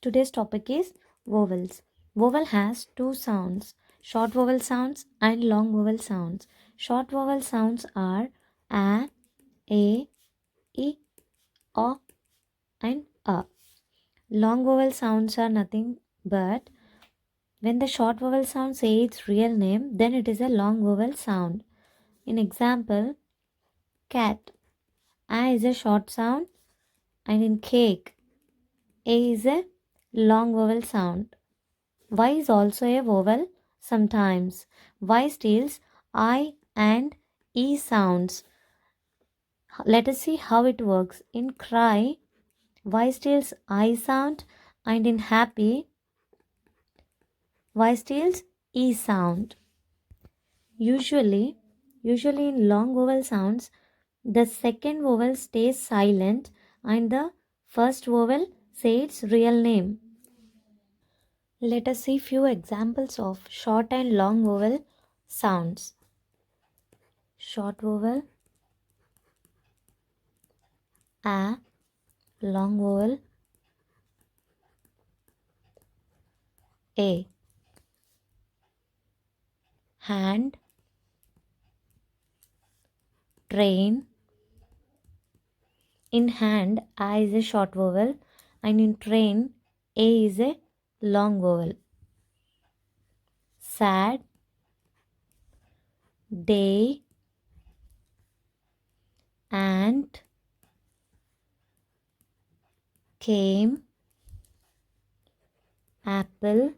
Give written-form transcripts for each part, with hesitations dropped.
Today's topic is vowels. Vowel has two sounds, short vowel sounds and long vowel sounds. Short vowel sounds are a, I, o and a. Long vowel sounds are nothing but when the short vowel sound says its real name, then it is a long vowel sound. In example, cat. A is a short sound, and in cake, A is a long vowel sound. Y is also a vowel sometimes. Y steals I and E sounds. Let us see how it works. In cry, Y steals I sound, and in happy, Y steals E sound. Usually in long vowel sounds, the second vowel stays silent and the first vowel says its real name. Let us see few examples of short and long vowel sounds. Short vowel a, long vowel a. Hand, train. In hand, a is a short vowel, and in train, a is a long vowel. Sad, day, ant, came, apple,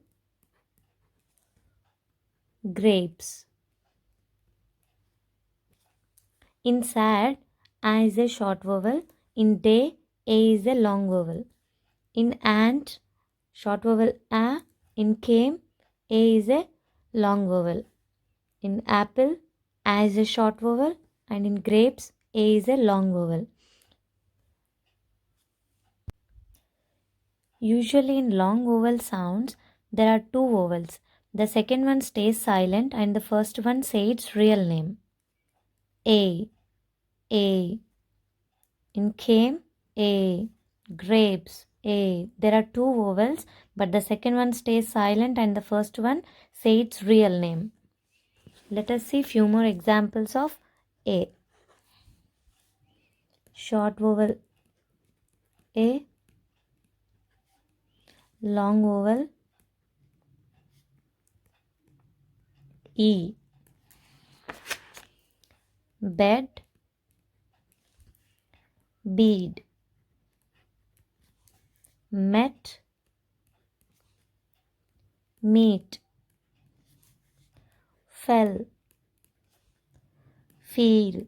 grapes. In sad, a is a short vowel. In day, a is a long vowel. In ant, short vowel a. In came, a is a long vowel. In apple, a is a short vowel, and in grapes, a is a long vowel. Usually in long vowel sounds, there are two vowels. The second one stays silent and the first one says its real name. A. In came, A. Grapes, A. There are two vowels, but the second one stays silent and the first one says its real name. Let us see few more examples of A. Short vowel A. Long vowel E. Bed, bead. Met, meet. Fell, feel.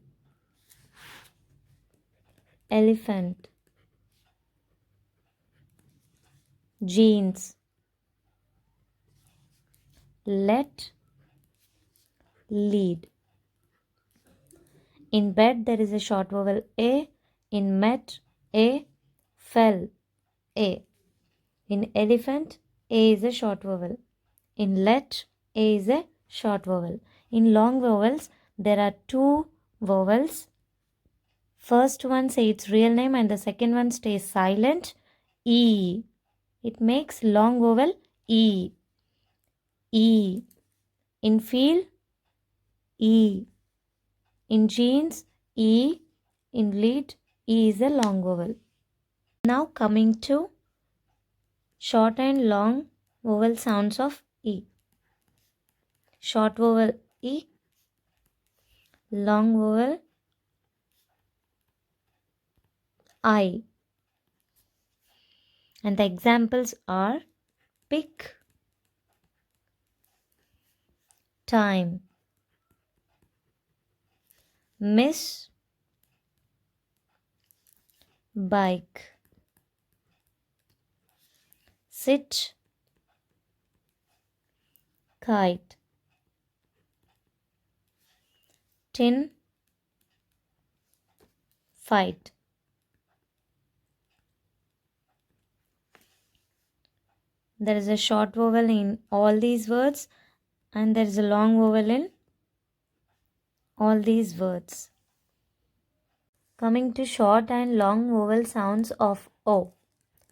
Elephant, jeans. Let, lead. In bed, there is a short vowel A. In met, A. Fell, A. In elephant, A is a short vowel. In let, A is a short vowel. In long vowels, there are two vowels. First one says its real name and the second one stays silent. E. It makes long vowel E. E. In feel, E. In jeans, E. In lead, E is a long vowel. Now coming to short and long vowel sounds of E. Short vowel E. Long vowel I. And the examples are pick, time, miss, bike, sit, kite, tin, fight. There is a short vowel in all these words and there is a long vowel in all these words. Coming to short and long vowel sounds of O.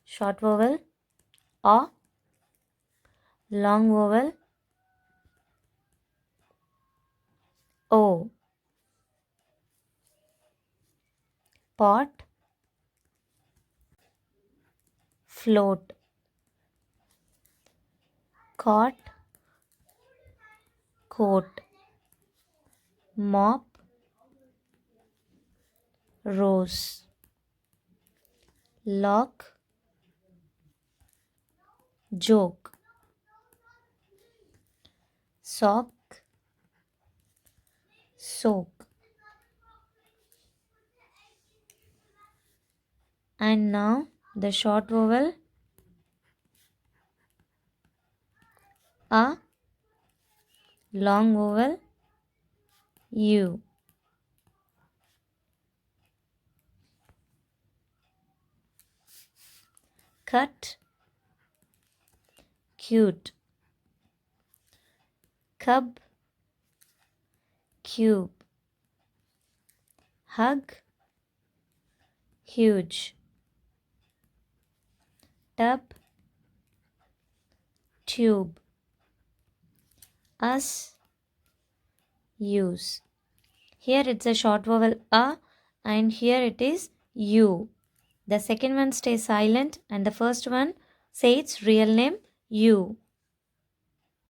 Short vowel A. Long vowel O. Pot, float, cot, coat, mop, rose, lock, joke, sock, soak. And now the short vowel A, long vowel U. Cut, cute, cub, cube, hug, huge, tub, tube, us, use. Here it's a short vowel A and here it is U. The second one stays silent and the first one says its real name U.